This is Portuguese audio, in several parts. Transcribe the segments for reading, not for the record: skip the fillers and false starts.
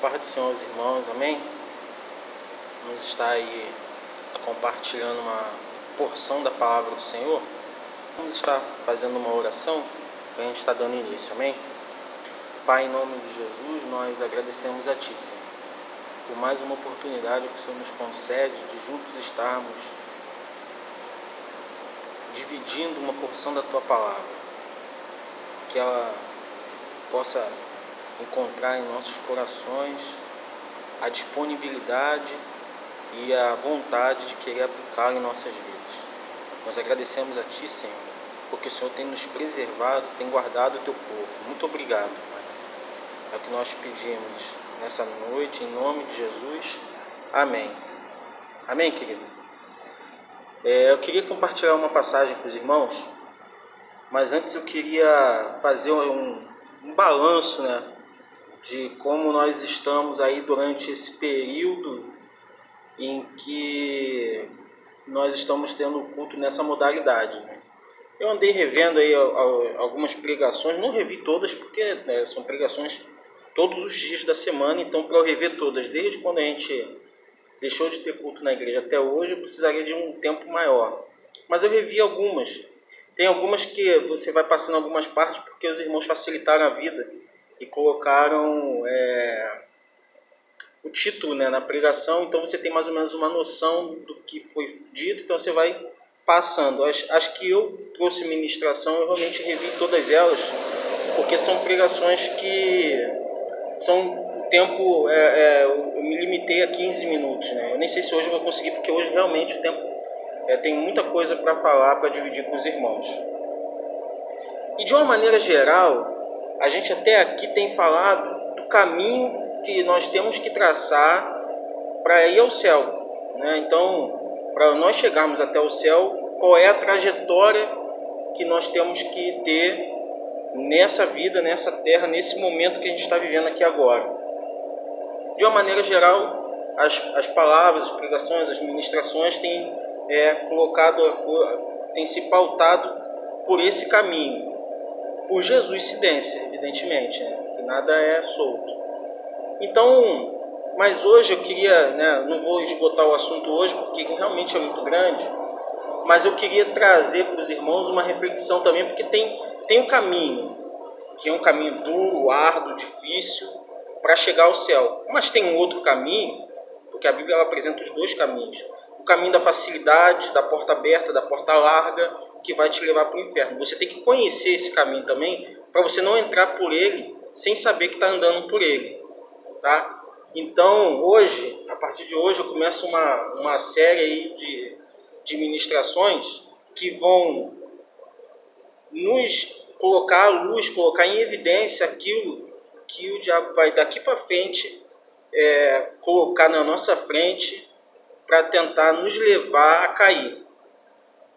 paz do Senhor aos irmãos, amém? Vamos estar aí compartilhando uma porção da palavra do Senhor. Vamos estar fazendo uma oração para a gente estar dando início, amém? Pai, em nome de Jesus, nós agradecemos a Ti, Senhor, por mais uma oportunidade que o Senhor nos concede de juntos estarmos dividindo uma porção da Tua palavra, que ela possa encontrar em nossos corações a disponibilidade e a vontade de querer aplicá-la em nossas vidas. Nós agradecemos a Ti, Senhor, porque o Senhor tem nos preservado, tem guardado o Teu povo. Muito obrigado, Pai. É o que nós pedimos nessa noite, em nome de Jesus. Amém. Amém, querido? Eu queria compartilhar uma passagem com os irmãos, mas antes eu queria fazer um balanço, de como nós estamos aí durante esse período em que nós estamos tendo o culto nessa modalidade. Eu andei revendo aí algumas pregações, não revi todas porque são pregações todos os dias da semana, então para eu rever todas, desde quando a gente deixou de ter culto na igreja até hoje, eu precisaria de um tempo maior. Mas eu revi algumas. Tem algumas que você vai passando algumas partes porque os irmãos facilitaram a vida e colocaram o título na pregação, então você tem mais ou menos uma noção do que foi dito, então você vai passando. As que eu trouxe ministração, eu realmente revi todas elas, porque são pregações que são o tempo, eu me limitei a 15 minutos. Eu nem sei se hoje eu vou conseguir, porque hoje realmente o tempo tem muita coisa para falar, para dividir com os irmãos. E de uma maneira geral, a gente até aqui tem falado do caminho que nós temos que traçar para ir ao céu. Então, para nós chegarmos até o céu, qual é a trajetória que nós temos que ter nessa vida, nessa terra, nesse momento que a gente está vivendo aqui agora. De uma maneira geral, as palavras, as pregações, as ministrações têm têm se pautado por esse caminho. Por Jesuicidência, evidentemente, que nada é solto. Então, mas hoje eu queria, não vou esgotar o assunto hoje porque realmente é muito grande, mas eu queria trazer para os irmãos uma reflexão também, porque tem um caminho, que é um caminho duro, árduo, difícil, para chegar ao céu. Mas tem um outro caminho, porque a Bíblia ela apresenta os dois caminhos. O caminho da facilidade, da porta aberta, da porta larga, que vai te levar para o inferno. Você tem que conhecer esse caminho também, para você não entrar por ele sem saber que está andando por ele. Tá? Então, hoje, a partir de hoje, eu começo uma série aí de ministrações que vão nos colocar à luz, colocar em evidência aquilo que o diabo vai daqui para frente colocar na nossa frente para tentar nos levar a cair.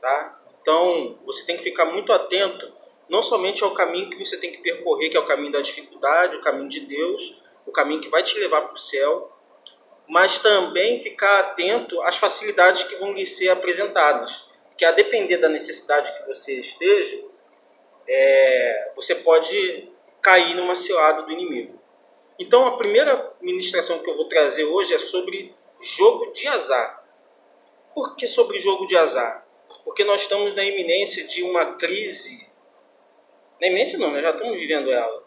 Tá? Então, você tem que ficar muito atento, não somente ao caminho que você tem que percorrer, que é o caminho da dificuldade, o caminho de Deus, o caminho que vai te levar para o céu, mas também ficar atento às facilidades que vão lhe ser apresentadas. Porque a depender da necessidade que você esteja, você pode cair numa cilada do inimigo. Então, a primeira ministração que eu vou trazer hoje é sobre jogo de azar. Por que sobre jogo de azar? Porque nós estamos na iminência de uma crise. Na iminência não, nós já estamos vivendo ela.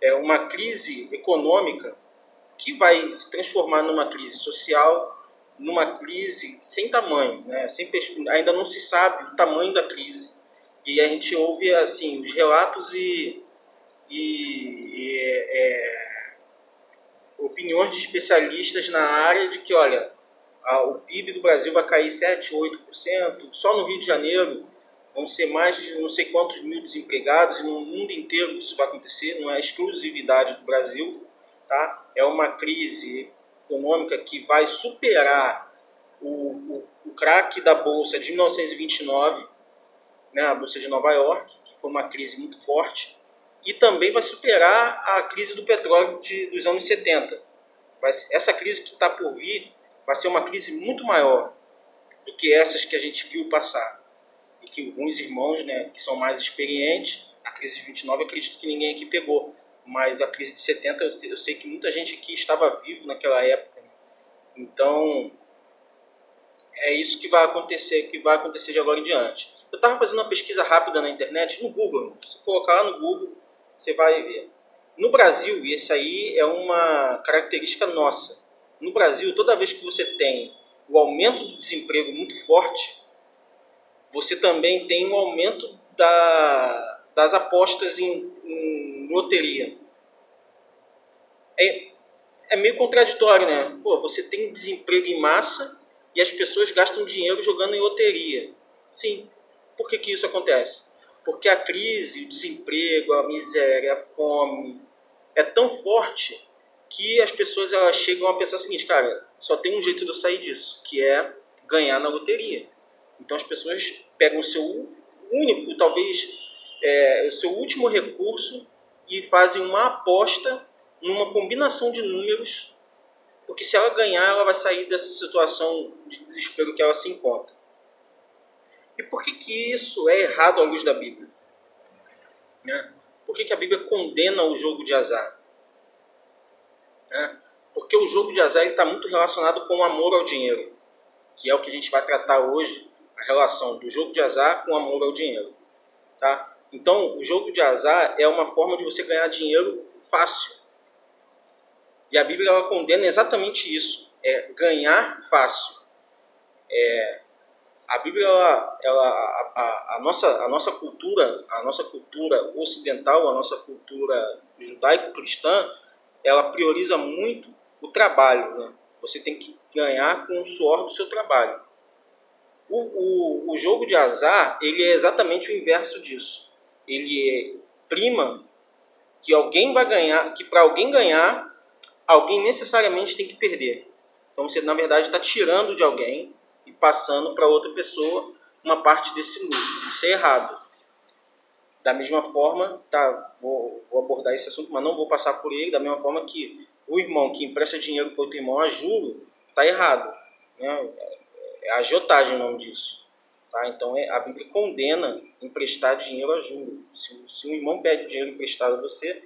É uma crise econômica que vai se transformar numa crise social, numa crise sem tamanho, ainda não se sabe o tamanho da crise. E a gente ouve assim, os relatos e opiniões de especialistas na área de que, olha, o PIB do Brasil vai cair 7%, 8%, só no Rio de Janeiro vão ser mais de não sei quantos mil desempregados, e no mundo inteiro isso vai acontecer, não é exclusividade do Brasil. Tá? É uma crise econômica que vai superar o crack da Bolsa de 1929, a Bolsa de Nova York, que foi uma crise muito forte, e também vai superar a crise do petróleo dos anos 70. Essa crise que está por vir vai ser uma crise muito maior do que essas que a gente viu passar. E que alguns irmãos que são mais experientes, a crise de 29 eu acredito que ninguém aqui pegou. mas a crise de 70 eu sei que muita gente aqui estava vivo naquela época. Então, é isso que vai acontecer de agora em diante. Eu estava fazendo uma pesquisa rápida na internet, no Google. Se colocar lá no Google, você vai ver. No Brasil, e esse aí é uma característica nossa, no Brasil, toda vez que você tem o aumento do desemprego muito forte, você também tem um aumento das apostas em loteria. É meio contraditório, né? Pô, você tem desemprego em massa e as pessoas gastam dinheiro jogando em loteria. Sim. Por que isso acontece? Porque a crise, o desemprego, a miséria, a fome é tão forte que as pessoas elas chegam a pensar o seguinte, cara, só tem um jeito de eu sair disso, que é ganhar na loteria. Então as pessoas pegam o seu único, talvez o seu último recurso e fazem uma aposta numa combinação de números, porque se ela ganhar, ela vai sair dessa situação de desespero que ela se encontra. E por que isso é errado à luz da Bíblia? Né? Por que a Bíblia condena o jogo de azar? Né? Porque o jogo de azar está muito relacionado com o amor ao dinheiro, que é o que a gente vai tratar hoje, a relação do jogo de azar com o amor ao dinheiro. Tá? Então, o jogo de azar é uma forma de você ganhar dinheiro fácil. E a Bíblia ela condena exatamente isso, ganhar fácil. A Bíblia, a nossa cultura ocidental, a nossa cultura judaico-cristã, ela prioriza muito o trabalho. Né? Você tem que ganhar com o suor do seu trabalho. O jogo de azar, ele é exatamente o inverso disso. Ele prima que alguém vai ganhar, que para alguém ganhar, alguém necessariamente tem que perder. Então você, na verdade, está tirando de alguém e passando para outra pessoa uma parte desse lucro. Isso é errado. Da mesma forma, vou abordar esse assunto, mas não vou passar por ele, da mesma forma que o irmão que empresta dinheiro para outro irmão a juro, está errado. Né? É agiotagem o nome disso. Tá? Então a Bíblia condena emprestar dinheiro a juro. Se um irmão pede dinheiro emprestado a você,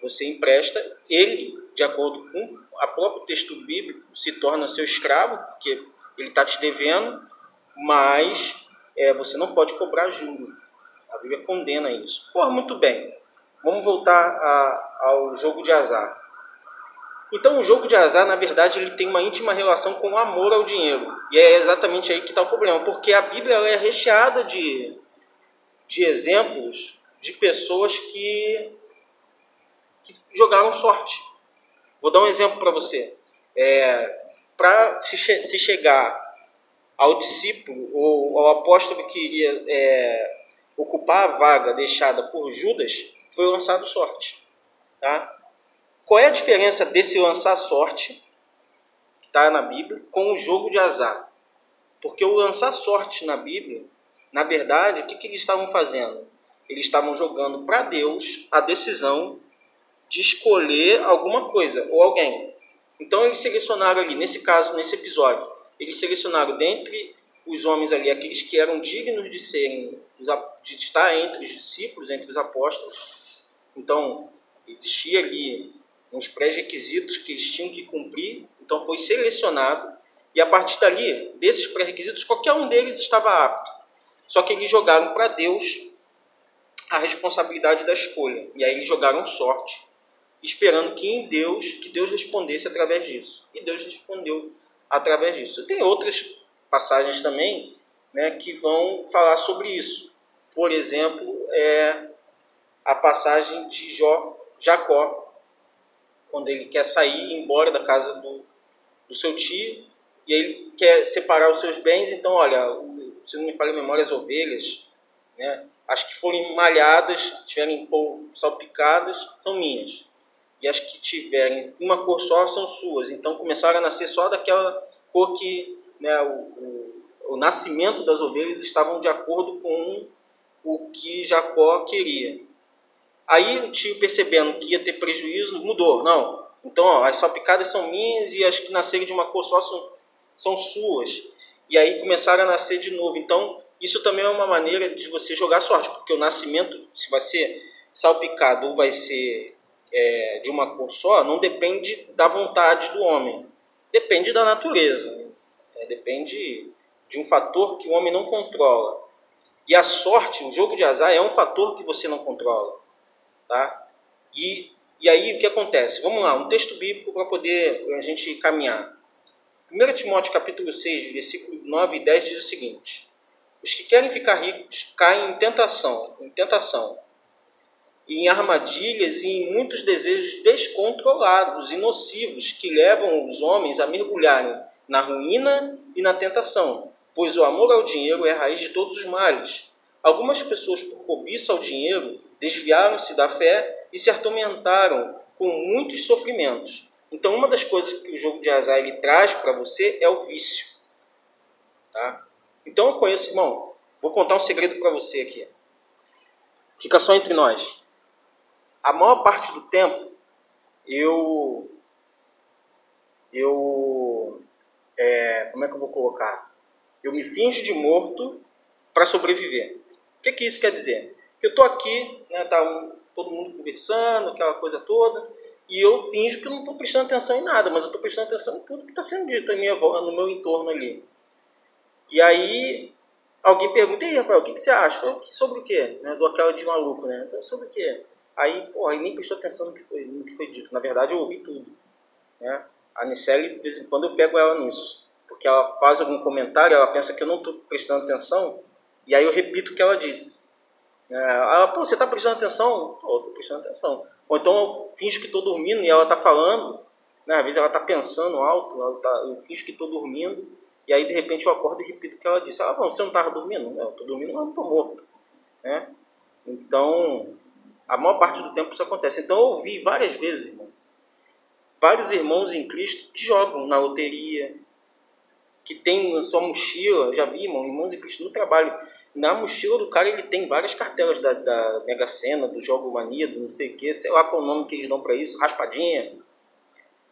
você empresta, ele, de acordo com o próprio texto bíblico, se torna seu escravo, porque ele está te devendo, mas você não pode cobrar juro. A Bíblia condena isso. Pô, muito bem. Vamos voltar ao jogo de azar. Então, o jogo de azar, na verdade, ele tem uma íntima relação com o amor ao dinheiro. E é exatamente aí que está o problema, porque a Bíblia ela é recheada de exemplos de pessoas que jogaram sorte. Vou dar um exemplo para você. Para se chegar ao discípulo ou ao apóstolo que iria ocupar a vaga deixada por Judas, foi lançado sorte. Tá? Qual é a diferença desse lançar sorte, que está na Bíblia, com o jogo de azar? Porque o lançar sorte na Bíblia, na verdade, o que eles estavam fazendo? Eles estavam jogando para Deus a decisão de escolher alguma coisa ou alguém. Então eles selecionaram ali, nesse caso, nesse episódio, eles selecionaram dentre os homens ali, aqueles que eram dignos de estar entre os discípulos, entre os apóstolos. Então, existia ali uns pré-requisitos que eles tinham que cumprir, então foi selecionado, e a partir dali, desses pré-requisitos, qualquer um deles estava apto. Só que eles jogaram para Deus a responsabilidade da escolha, e aí eles jogaram sorte, esperando que Deus respondesse através disso. E Deus respondeu através disso. Tem outras passagens também, né, que vão falar sobre isso. Por exemplo, a passagem de Jacó, quando ele quer sair e ir embora da casa do seu tio, e ele quer separar os seus bens. Então, olha, se não me falha a memória, as ovelhas, né, as que forem malhadas, tiverem salpicadas, são minhas. E as que tiverem uma cor só são suas. Então começaram a nascer só daquela cor que, né, o nascimento das ovelhas estavam de acordo com o que Jacó queria. Aí o tio, percebendo que ia ter prejuízo, mudou. Não, então as salpicadas são minhas e as que nascerem de uma cor só são suas. E aí começaram a nascer de novo. Então isso também é uma maneira de você jogar sorte, porque o nascimento, se vai ser salpicado ou vai ser de uma cor só não depende da vontade do homem, depende da natureza, depende de um fator que o homem não controla. E a sorte, o jogo de azar, é um fator que você não controla. Tá? E aí o que acontece? Vamos lá, um texto bíblico para poder a gente caminhar. 1 Timóteo capítulo 6, versículo 9 e 10 diz o seguinte: os que querem ficar ricos caem em tentação e em armadilhas e em muitos desejos descontrolados e nocivos que levam os homens a mergulharem na ruína e na tentação, pois o amor ao dinheiro é a raiz de todos os males. Algumas pessoas, por cobiça ao dinheiro, desviaram-se da fé e se atormentaram com muitos sofrimentos. Então, uma das coisas que o jogo de azar ele traz para você é o vício. Tá? Então, eu conheço, irmão, vou contar um segredo para você aqui. Fica só entre nós. A maior parte do tempo, como é que eu vou colocar? Eu me finjo de morto para sobreviver. O que isso quer dizer? Que eu estou aqui, né, tá todo mundo conversando, aquela coisa toda, e eu finjo que eu não estou prestando atenção em nada, mas eu estou prestando atenção em tudo que está sendo dito no meu entorno ali. E aí, alguém pergunta: e aí, Rafael, o que você acha? Sobre o quê? Né, dou aquela de maluco, né? Então, sobre o quê? Aí, porra, nem prestou atenção no que foi dito. Na verdade, eu ouvi tudo. Né? A Nicele, de vez em quando, eu pego ela nisso. Porque ela faz algum comentário, ela pensa que eu não estou prestando atenção, e aí eu repito o que ela disse. Ela, pô, você está prestando atenção? Estou prestando atenção. Ou então eu finjo que estou dormindo e ela está falando, né? Às vezes ela está pensando alto, eu finjo que estou dormindo, e aí de repente eu acordo e repito o que ela disse. Bom, você não estava dormindo? Eu estou dormindo, mas não estou morto. Né? Então, a maior parte do tempo isso acontece. Então eu ouvi várias vezes, irmão, vários irmãos em Cristo que jogam na loteria, que tem na sua mochila, já vi, irmãos em Cristo no trabalho, na mochila do cara ele tem várias cartelas da Mega Sena, do Jogo Mania, do não sei o que, sei lá qual o nome que eles dão para isso, raspadinha,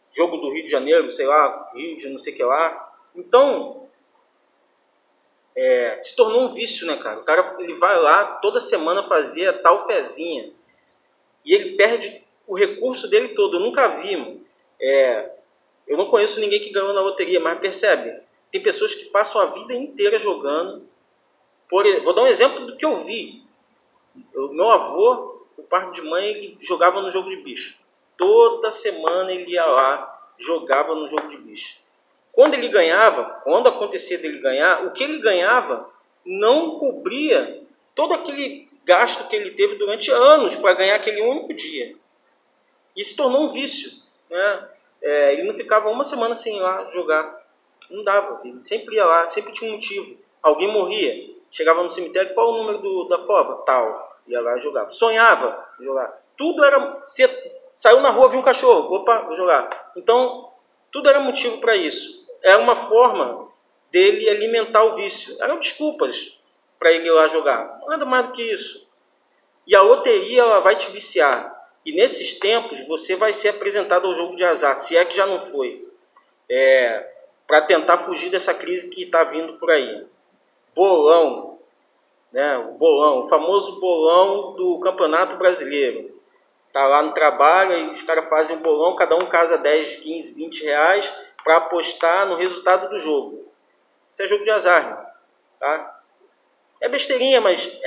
jogo do Rio de Janeiro, sei lá, Rio de não sei o que lá. Então, se tornou um vício, né, cara? O cara ele vai lá toda semana fazer a tal fezinha e ele perde o recurso dele todo. Eu nunca vi, mano. Eu não conheço ninguém que ganhou na loteria, mas percebe? Tem pessoas que passam a vida inteira jogando. Vou dar um exemplo do que eu vi. Meu avô, o pai de mãe, ele jogava no jogo de bicho. Toda semana ele ia lá, jogava no jogo de bicho. Quando ele ganhava, quando acontecia dele ganhar, o que ele ganhava não cobria todo aquele gasto que ele teve durante anos para ganhar aquele único dia. E se tornou um vício. Né? Ele não ficava uma semana sem ir lá jogar. Não dava, ele sempre ia lá, sempre tinha um motivo. Alguém morria, chegava no cemitério, qual o número da cova? Tal, ia lá e jogava. Sonhava, jogar. Tudo era, saiu na rua, viu um cachorro, opa, vou jogar. Então, tudo era motivo para isso. Era uma forma dele alimentar o vício. Eram desculpas para ele ir lá jogar. Nada mais do que isso. E a loteria ela vai te viciar. E nesses tempos você vai ser apresentado ao jogo de azar, se é que já não foi. Para tentar fugir dessa crise que está vindo por aí. Bolão, né? O famoso bolão do Campeonato Brasileiro. Está lá no trabalho e os caras fazem um bolão, cada um casa 10, 15, 20 reais para apostar no resultado do jogo. Isso é jogo de azar, irmão, tá? É besteirinha, mas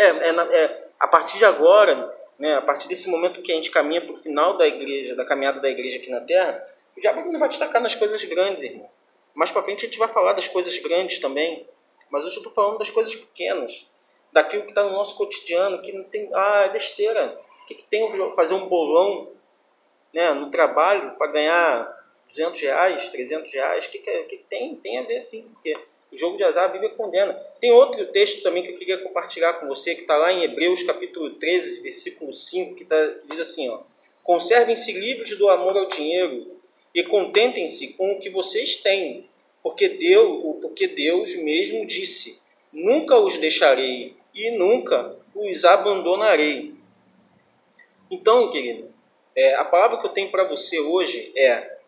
a partir de agora, né, a partir desse momento que a gente caminha para o final da igreja, da caminhada da igreja aqui na Terra, o diabo não vai destacar nas coisas grandes, irmão. Mais para frente a gente vai falar das coisas grandes também, mas hoje eu estou falando das coisas pequenas, daquilo que está no nosso cotidiano, que não tem... é besteira. O que tem fazer um bolão, né, no trabalho para ganhar 200 reais, 300 reais? O que tem? Tem a ver sim, porque o jogo de azar a Bíblia condena. Tem outro texto também que eu queria compartilhar com você, que está lá em Hebreus capítulo 13, versículo 5, que diz assim, ó: conservem-se livres do amor ao dinheiro e contentem-se com o que vocês têm, porque Deus mesmo disse: nunca os deixarei e nunca os abandonarei. Então, querido, a palavra que eu tenho para você hoje é: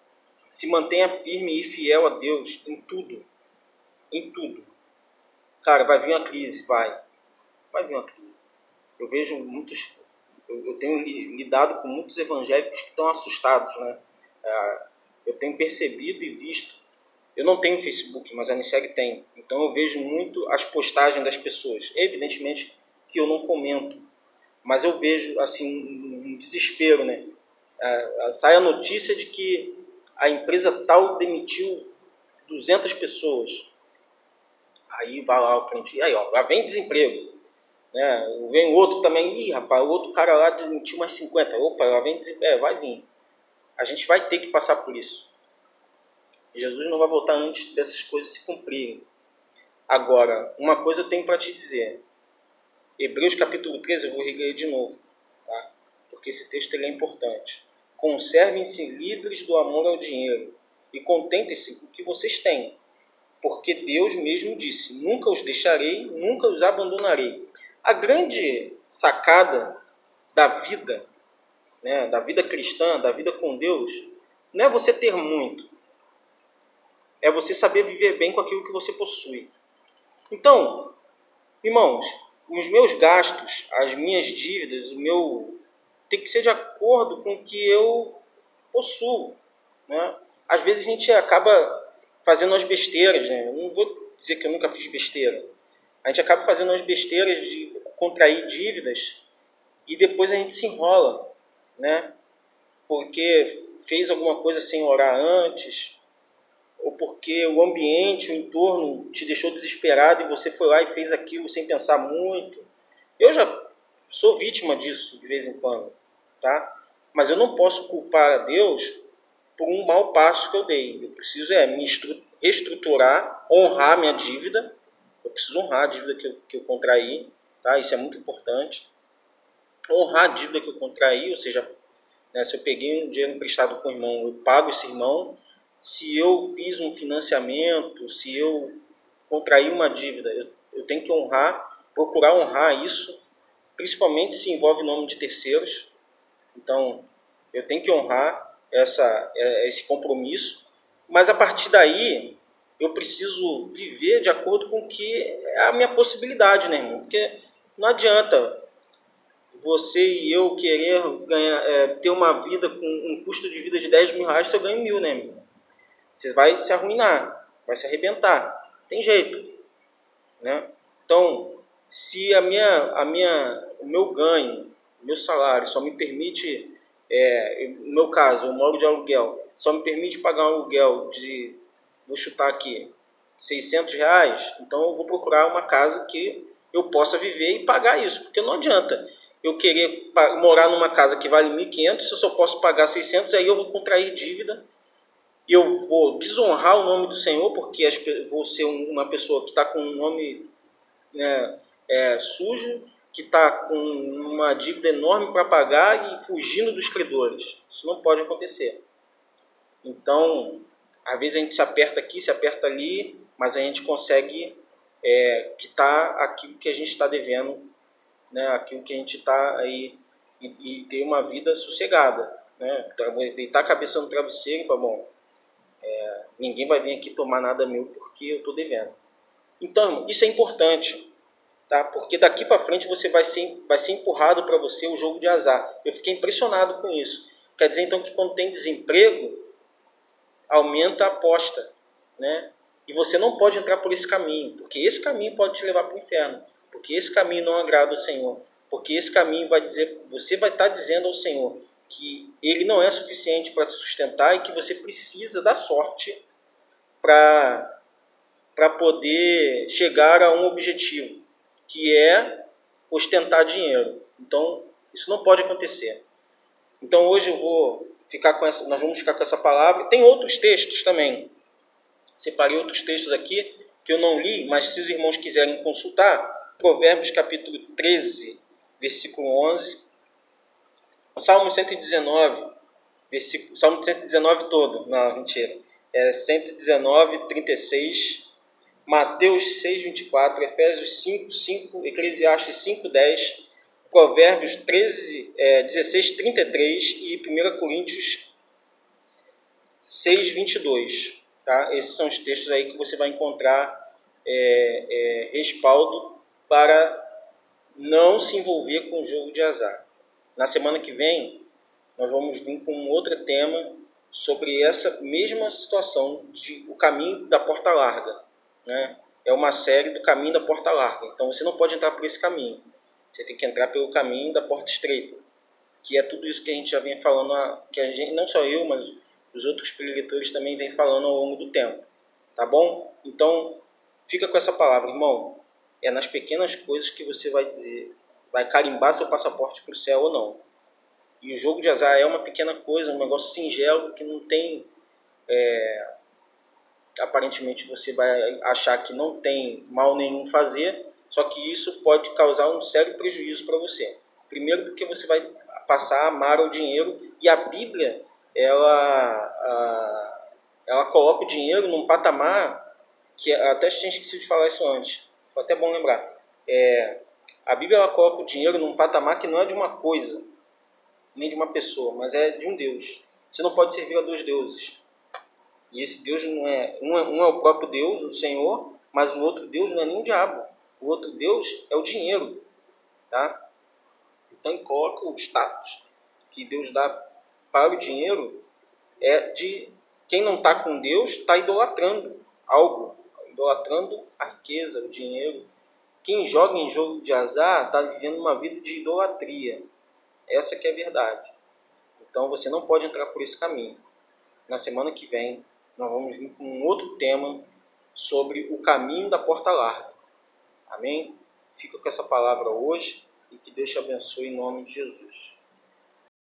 se mantenha firme e fiel a Deus em tudo. Em tudo. Cara, vai vir uma crise, vai vir uma crise. Eu vejo muitos eu tenho lidado com muitos evangélicos que estão assustados, né? Eu tenho percebido e visto. Eu não tenho Facebook, mas a Anicegue tem. Então eu vejo muito as postagens das pessoas. Evidentemente que eu não comento, mas eu vejo assim um desespero, né? Sai a notícia de que a empresa tal demitiu 200 pessoas. Aí vai lá o cliente, aí ó, lá vem desemprego. Né? Vem o outro também, ih rapaz, o outro cara lá demitiu mais 50. Opa, lá vem desemprego, vai vir. A gente vai ter que passar por isso. Jesus não vai voltar antes dessas coisas se cumprirem. Agora, uma coisa eu tenho para te dizer. Hebreus capítulo 13, eu vou reler de novo, tá? Porque esse texto ele é importante. Conservem-se livres do amor ao dinheiro e contentem-se com o que vocês têm, porque Deus mesmo disse, nunca os deixarei, nunca os abandonarei. A grande sacada da vida, né, da vida cristã, da vida com Deus, não é você ter muito, é você saber viver bem com aquilo que você possui. Então, irmãos, os meus gastos, as minhas dívidas, tem que ser de acordo com o que eu possuo, né? Às vezes a gente acaba fazendo as besteiras, né? Eu não vou dizer que eu nunca fiz besteira. A gente acaba fazendo as besteiras de contrair dívidas e depois a gente se enrola, né? Porque fez alguma coisa sem orar antes, ou porque o ambiente, o entorno te deixou desesperado e você foi lá e fez aquilo sem pensar muito. Eu já sou vítima disso de vez em quando, tá? Mas eu não posso culpar a Deus por um mau passo que eu dei. Eu preciso me reestruturar, honrar minha dívida. Eu preciso honrar a dívida que eu contraí, tá? Isso é muito importante. Honrar a dívida que eu contraí, ou seja, né, se eu peguei um dinheiro emprestado com o irmão, eu pago esse irmão. Se eu fiz um financiamento, se eu contraí uma dívida, eu tenho que honrar, procurar honrar isso, principalmente se envolve nome de terceiros. Então, eu tenho que honrar esse compromisso, mas a partir daí eu preciso viver de acordo com o que é a minha possibilidade, né, irmão? Porque não adianta você e eu querer ganhar, ter uma vida com um custo de vida de 10 mil reais se eu ganho 1.000, né, irmão? Você vai se arruinar, vai se arrebentar. Tem jeito, né? Então, se o meu ganho, o meu salário só me permite, no meu caso, eu moro de aluguel, só me permite pagar um aluguel de, vou chutar aqui, 600 reais, então eu vou procurar uma casa que eu possa viver e pagar isso, porque não adianta eu querer morar numa casa que vale 1.500, se eu só posso pagar 600, aí eu vou contrair dívida e eu vou desonrar o nome do Senhor, porque vou ser uma pessoa que está com um nome, né, sujo, que está com uma dívida enorme para pagar e fugindo dos credores. Isso não pode acontecer. Então, às vezes a gente se aperta aqui, se aperta ali, mas a gente consegue quitar aquilo que a gente está devendo, né, aquilo que a gente está aí, e ter uma vida sossegada, né? Deitar a cabeça no travesseiro e falar, bom, ninguém vai vir aqui tomar nada meu porque eu estou devendo. Então, isso é importante, tá? Porque daqui para frente você vai ser empurrado para você o jogo de azar. Eu fiquei impressionado com isso. Quer dizer, então, que quando tem desemprego, aumenta a aposta, né? E você não pode entrar por esse caminho, porque esse caminho pode te levar para o inferno, porque esse caminho não agrada ao Senhor, porque esse caminho vai dizer, você vai estar dizendo ao Senhor que Ele não é suficiente para te sustentar e que você precisa da sorte para poder chegar a um objetivo, que é ostentar dinheiro. Então, isso não pode acontecer. Então, hoje nós vamos ficar com essa palavra. Tem outros textos também. Separei outros textos aqui que eu não li, mas se os irmãos quiserem consultar, Provérbios capítulo 13, versículo 11, Salmo 119, Salmo 119 todo, não, mentira, 119, 36, Mateus 6, 24, Efésios 5, 5, Eclesiastes 5, 10, Provérbios 16, 33 e 1 Coríntios 6, 22. Tá? Esses são os textos aí que você vai encontrar respaldo para não se envolver com o jogo de azar. Na semana que vem, nós vamos vir com um outro tema sobre essa mesma situação de o caminho da porta larga, né? É uma série do caminho da porta larga. Então você não pode entrar por esse caminho. Você tem que entrar pelo caminho da porta estreita, que é tudo isso que a gente já vem falando, que a gente, não só eu, mas os outros preletores também vem falando ao longo do tempo. Tá bom? Então, fica com essa palavra, irmão. É nas pequenas coisas que você vai dizer, vai carimbar seu passaporte para o céu ou não. E o jogo de azar é uma pequena coisa, um negócio singelo que não tem... aparentemente você vai achar que não tem mal nenhum fazer, só que isso pode causar um sério prejuízo para você. Primeiro porque você vai passar a amar o dinheiro, e a Bíblia ela coloca o dinheiro num patamar que até tinha esquecido de falar isso antes, foi até bom lembrar. A Bíblia ela coloca o dinheiro num patamar que não é de uma coisa, nem de uma pessoa, mas é de um Deus. Você não pode servir a dois deuses. E esse Deus não é... Um é o próprio Deus, o Senhor, mas o outro Deus não é nem o diabo. O outro Deus é o dinheiro. Tá? Então ele coloca o status que Deus dá para o dinheiro é de quem não está com Deus está idolatrando algo. Idolatrando a riqueza, o dinheiro. Quem joga em jogo de azar está vivendo uma vida de idolatria. Essa que é a verdade. Então você não pode entrar por esse caminho. Na semana que vem, nós vamos vir com um outro tema sobre o caminho da porta larga. Amém? Fica com essa palavra hoje e que Deus te abençoe em nome de Jesus.